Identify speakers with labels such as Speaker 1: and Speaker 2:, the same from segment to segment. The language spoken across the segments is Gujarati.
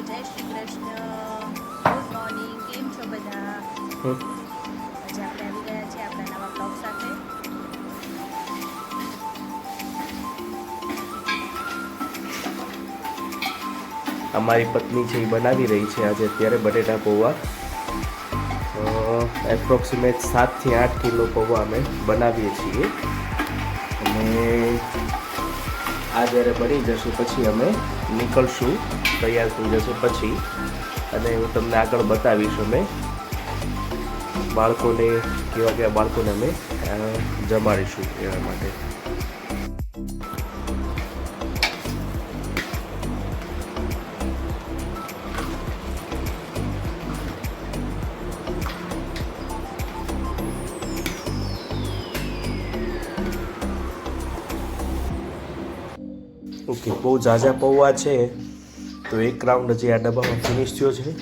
Speaker 1: જય શ્રી કૃષ્ણ, ગુડ મોર્નિંગ. કેમ છો બધા? આજે આપણે આવી ગયા છીએ આપણા નવા બ્લોગ સાથે.
Speaker 2: અમારી પત્ની છે એ બનાવી રહી છે આજે અત્યારે બટેટા પૌવા. એપ્રોક્સિમેટ 7 થી 8 કિલો પૌવા અમે બનાવીએ છીએ અને આ જ્યારે બની જશે પછી અમે નીકળશું, તૈયાર થઈ જશે પછી, અને હું તમને આગળ બતાવીશ અમે બાળકોને કેવા બાળકોને અમે જમાડીશું એના માટે. ઓકે, બહુ ઝાઝા પૌવા છે તો એક રાઉન્ડ હજી આ ડબ્બામાં ફિનિશ થયો છે.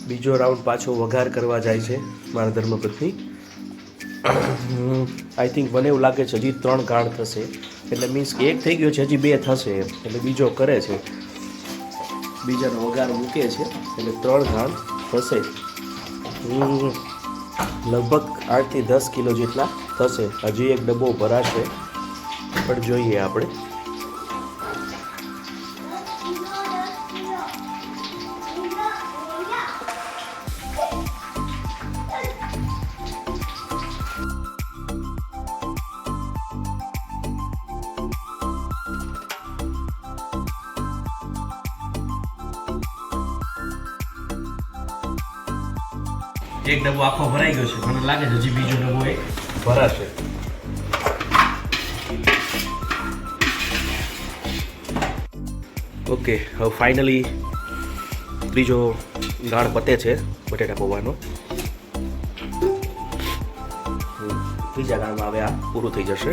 Speaker 2: બીજો રાઉન્ડ પાછો વઘાર કરવા જાય છે મારા ધર્મપત્ની. આઈ થિંક મને એવું લાગે છે હજી 3 ગાંઠ થશે, એટલે મીન્સ કે એક થઈ ગયો છે, હજી 2 થશે, એટલે બીજો કરે છે, બીજાનો વઘાર મૂકે છે, એટલે 3 ગાંઠ થશે. લગભગ 8 થી 10 કિલો જેટલા થશે. હજી એક ડબ્બો ભરાશે પણ જોઈએ આપણે. એક ડબ્બો આખો ભરાઈ ગયો છે, મને લાગે છે હજી બીજો ડબ્બો એક ભરાશે. ઓકે, હવે ફાઇનલી ત્રીજો ગાળ પતે છે બટેટા પૌવાનો. ત્રીજા ગાળમાં હવે આ પૂરું થઈ જશે.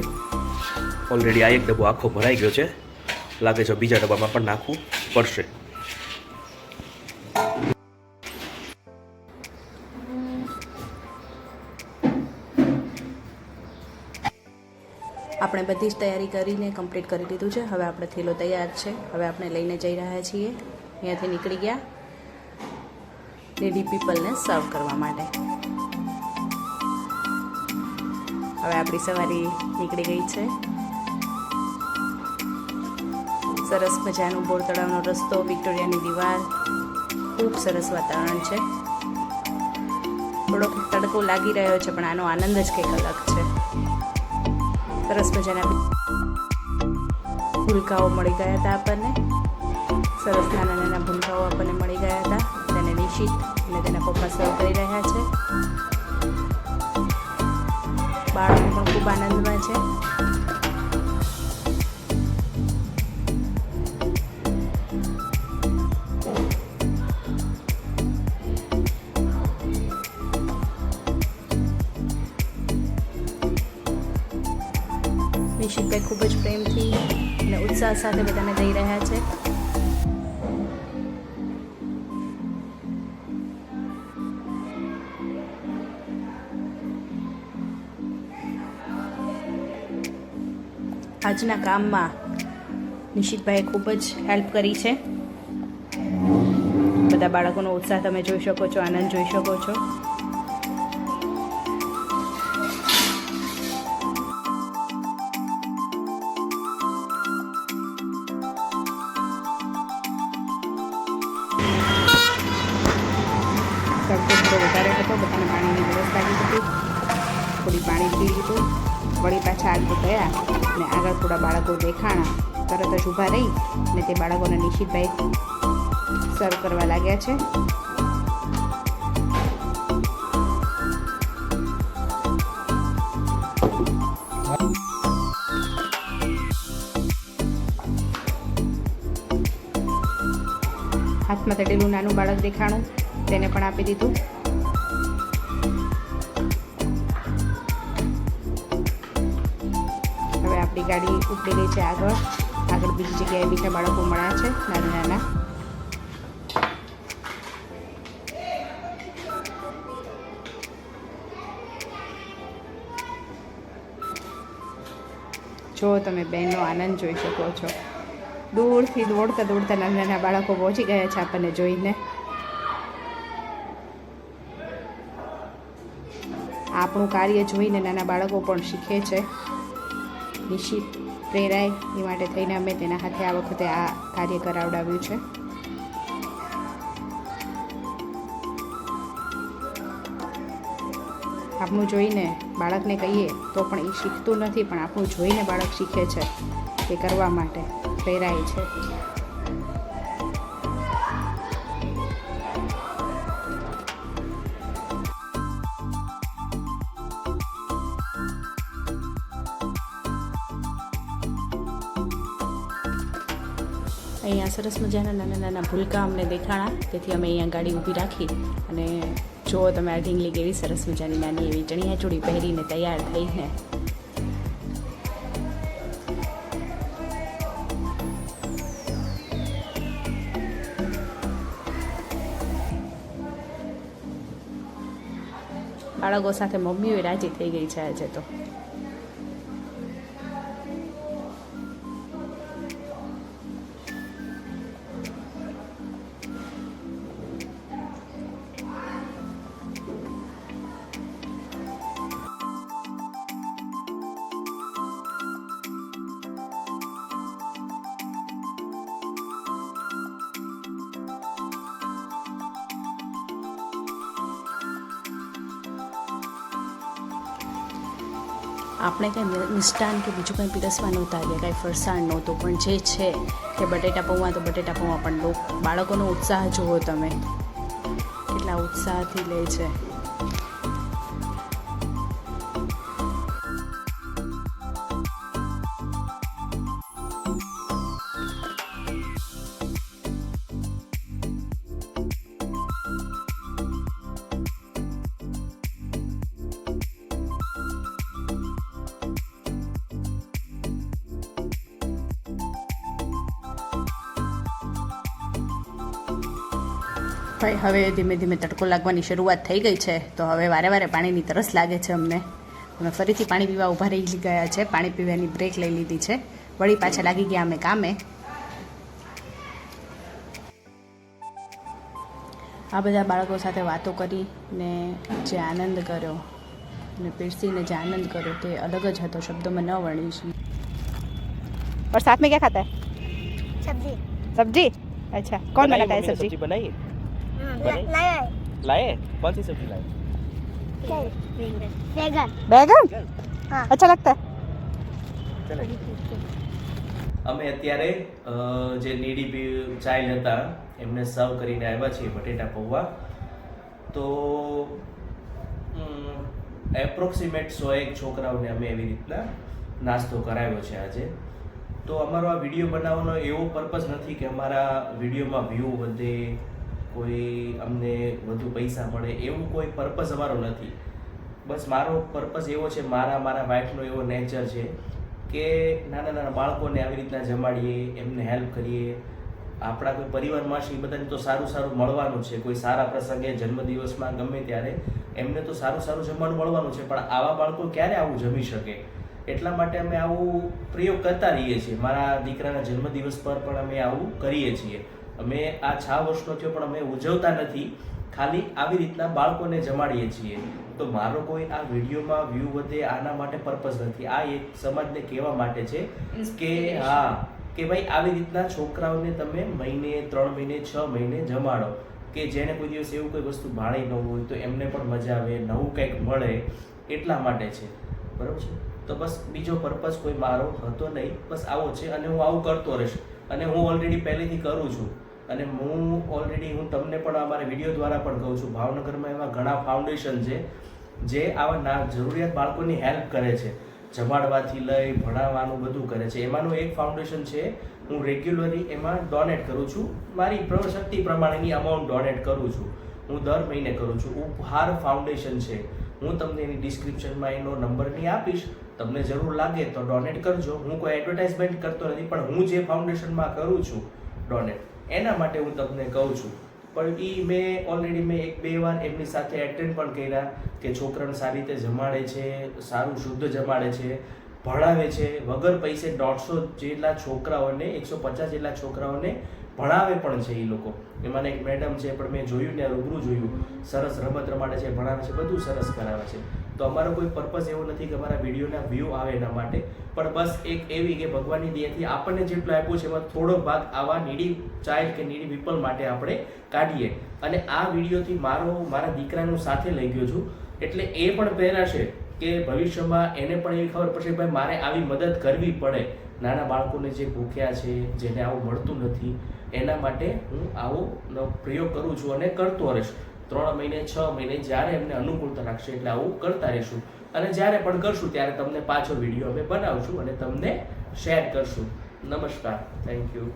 Speaker 2: ઓલરેડી આ એક ડબ્બો આખો ભરાઈ ગયો છે, લાગે છે બીજા ડબ્બામાં પણ નાખવું પડશે.
Speaker 1: આપણે બધી જ તૈયારી કરીને કમ્પ્લીટ કરી લીધું છે. હવે આપણે થેલો તૈયાર છે. હવે આપણે લઈને જઈ રહ્યા છીએ. અહીંયાથી નીકળી ગયા લેડી પીપલને સર્વ કરવા માટે. હવે આપણી સવારી નીકળી ગઈ છે. સરસ મજાનું બોર તળાવનો રસ્તો, વિક્ટોરિયાની દિવાલ, ખૂબ સરસ વાતાવરણ છે. થોડોક તડકો લાગી રહ્યો છે પણ આનો આનંદ જ કંઈક અલગ છે. સરસ મજાના ભૂલકાઓ મળી ગયા હતા આપણને. સરસ નાના નાના ભૂલકાઓ આપણને મળી ગયા હતા. તેને નિશિત અને તેના પપ્પા સર્વ કરી રહ્યા છે. બાળકો પણ ખૂબ આનંદમાં છે. નિશિતભાઈ ખૂબ જ પ્રેમથી અને ઉત્સાહ સાથે બધાને દઈ રહ્યા છે. આજના કામમાં નિશિતભાઈએ ખૂબ જ હેલ્પ કરી છે. બધા બાળકોનો ઉત્સાહ તમે જોઈ શકો છો, આનંદ જોઈ શકો છો. તડકો થોડો વધારે હતો, બધાને પાણીની વ્યવસ્થા કરી હતી. થોડી પાણી પી લીધું, વળી પાછા આગળ ગયા અને આગળ થોડા બાળકો દેખાણા. તરત જ ઊભા રહી અને તે બાળકોને નિશિતભાઈ સર્વ કરવા લાગ્યા છે. હાથમાં તટેલું નાનું બાળક દેખાણું, તેને પણ આપી દીધું. હવે આપણી ગાડી ઉપડી ગઈ છે આગળ. આગળ બીજી જગ્યાએ બીજા બાળકો મળ્યા છે નાના નાના. જો તમે બેનનો આનંદ જોઈ શકો છો. દૂરથી દોડતા દોડતા નાના નાના બાળકો પહોંચી ગયા છે આપણને જોઈને. આપણું કાર્ય જોઈને નાના બાળકો પણ શીખે છે. નિશી પ્રેરાય એ માટે થઈને અમે તેના હાથે આ વખતે આ કાર્ય કરાવડાવ્યું છે. આપણું જોઈને બાળકને કહીએ તો પણ એ શીખતું નથી, પણ આપણું જોઈને બાળક શીખે છે. તે કરવા માટે પ્રેરાય છે. અહીંયા સરસ મજાના નાના નાના ભૂલકા અમને દેખાણા, તેથી અમે અહીંયા ગાડી ઊભી રાખી અને જો તમે આ ઢીંગલી કેવી સરસ મજાની નાની એવી ચણિયાચોળી પહેરીને તૈયાર થઈને બાળકો સાથે મમ્મીઓ રાજી થઈ ગઈ છે આજે તો. આપણે કંઈ મિષ્ટાન કે બીજું કંઈ પીરસવા નહોતા આવ્યા, કાંઈ ફરસાણ નહોતું, પણ જે છે કે બટેટા પૌવા તો બટેટા પૌવા, પણ બાળકોનો ઉત્સાહ જુઓ તમે, કેટલા ઉત્સાહથી લે છે. ભાઈ હવે ધીમે ધીમે તડકો લાગવાની શરૂઆત થઈ ગઈ છે, તો હવે વારે વારે પાણીની તરસ લાગે છે અમને. અમે ફરીથી પાણી પીવા ઊભા રહી ગયા છે, પાણી પીવાની બ્રેક લઈ લીધી છે, વળી પાછા લાગી ગયા અમે કામે. આ બધા બાળકો સાથે વાતો કરીને જે આનંદ કર્યો અને પીરસીને જે આનંદ કર્યો તે અલગ જ હતો, શબ્દોમાં ન વર્ણી છે. और साथ में क्या खाता है?
Speaker 3: सब्जी.
Speaker 1: सब्जी? अच्छा, कौन बनाता है सब्जी?
Speaker 2: बनाई
Speaker 3: लाए
Speaker 2: लाए कौन सी सब्जी लाए?
Speaker 3: बैगन.
Speaker 1: बैगन?
Speaker 3: हाँ.
Speaker 1: अच्छा लगता है?
Speaker 2: અમે અત્યારે જે નીડી ચાઇલ્ડ હતા એમને સર્વ કરીને આવ્યા છીએ બટેટા પૌવા. તો એપ્રોક્સિમેટ 101 છોકરાઓને અમે એવી રીતના નાસ્તો કરાવ્યો છે આજે. તો અમારો આ વિડીયો બનાવવાનો એવો પર્પઝ નથી કે અમારા વિડીયોમાં વ્યૂ વધે, કોઈ અમને વધુ પૈસા મળે, એવું કોઈ પર્પઝ અમારો નથી. બસ મારો પર્પઝ એવો છે, મારા વાઇફનો એવો નેચર છે કે નાના નાના બાળકોને આવી રીતના જમાડીએ, એમને હેલ્પ કરીએ. આપણા કોઈ પરિવારમાં છે એ બધાને તો સારું સારું મળવાનું છે, કોઈ સારા પ્રસંગે, જન્મદિવસમાં, ગમે ત્યારે એમને તો સારું સારું જમવાનું મળવાનું છે, પણ આવા બાળકો ક્યારે આવું જમી શકે? એટલા માટે અમે આવું પ્રયોગ કરતા રહીએ છીએ. મારા દીકરાના જન્મદિવસ પર પણ અમે આવું કરીએ છીએ. અમે આ 6 વર્ષનો થયો પણ અમે ઉજવતા નથી, ખાલી આવી રીતના બાળકોને જમાડીએ છીએ. તો મારો કોઈ આ વિડીયોમાં વ્યૂ વધે આના માટે પર્પઝ નથી. આ એક સમાજને કહેવા માટે છે કે હા, કે ભાઈ આવી રીતના છોકરાઓને તમે મહિને, 3 મહિને, 6 મહિને જમાડો, કે જેને કોઈ દિવસ એવું કોઈ વસ્તુ ભાળી ન હોય તો એમને પણ મજા આવે, નવું કંઈક મળે, એટલા માટે છે. બરાબર છે? તો બસ બીજો પર્પઝ કોઈ મારો હતો નહીં, બસ આવો છે અને હું આવું કરતો રહીશ. અને હું ઓલરેડી પહેલેથી કરું છું અને હું તમને પણ અમારા વિડીયો દ્વારા પણ કહું છું, ભાવનગરમાં એવા ઘણા ફાઉન્ડેશન છે જે આવા જરૂરિયાત બાળકોની હેલ્પ કરે છે, જમાડવાથી લઈ ભણાવવાનું બધું કરે છે. એમાંનું એક ફાઉન્ડેશન છે, હું રેગ્યુલરલી એમાં ડોનેટ કરું છું, મારી શક્તિ પ્રમાણેની અમાઉન્ટ ડોનેટ કરું છું. હું દર મહિને કરું છું. ઉપહાર ફાઉન્ડેશન છે, હું તમને એની ડિસ્ક્રિપ્શનમાં એનો નંબર નહીં આપીશ, તમને જરૂર લાગે તો ડોનેટ કરજો. હું કોઈ એડવર્ટાઇઝમેન્ટ કરતો નથી, પણ હું જે ફાઉન્ડેશનમાં કરું છું ડોનેટ, એના માટે હું તમને કહું છું. પણ એ મેં ઓલરેડી 1-2 વાર એમની સાથે એટેન્ડ પણ કર્યા કે છોકરાને સારી રીતે જમાડે છે, સારું શુદ્ધ જમાડે છે. ભણાવે છે વગર પૈસે 150 જેટલા છોકરાઓને 150 જેટલા છોકરાઓને ભણાવે પણ છે એ લોકો. એમાં એક મેડમ છે પણ મેં જોયું ને રૂબરૂ જોયું, સરસ રમત રમાડે છે, ભણાવે છે, બધું સરસ કરાવે છે. તો અમારો કોઈ પર્પઝ એવો નથી કે અમારા વિડીયોના વ્યૂ આવે એના માટે, પણ બસ એક એવી કે ભગવાનની દયાથી આપણને જેટલું આપ્યું છે એમાં થોડો ભાગ આવા નીડી ચાઇલ્ડ કે નીડી પીપલ માટે આપણે કાઢીએ. અને આ વિડીયોથી મારા દીકરાનું સાથે લઈ ગયો છું, એટલે એ પણ પ્રેરણા છે કે ભવિષ્યમાં એને પણ એવી ખબર પડશે ભાઈ મારે આવી મદદ કરવી પડે. નાના બાળકોને જે ભૂખ્યા છે, જેને આવું મળતું નથી, એના માટે હું આવો પ્રયોગ કરું છું અને કરતો રહીશ. 3 મહિને 6 મહિને જ્યારે એમને અનુકૂળતા રાખશે એટલે આવું કરતા રહીશું. અને જ્યારે પણ કરશું ત્યારે તમને પાછો વિડીયો અમે બનાવશું અને તમને શેર કરશું. નમસ્કાર. Thank you.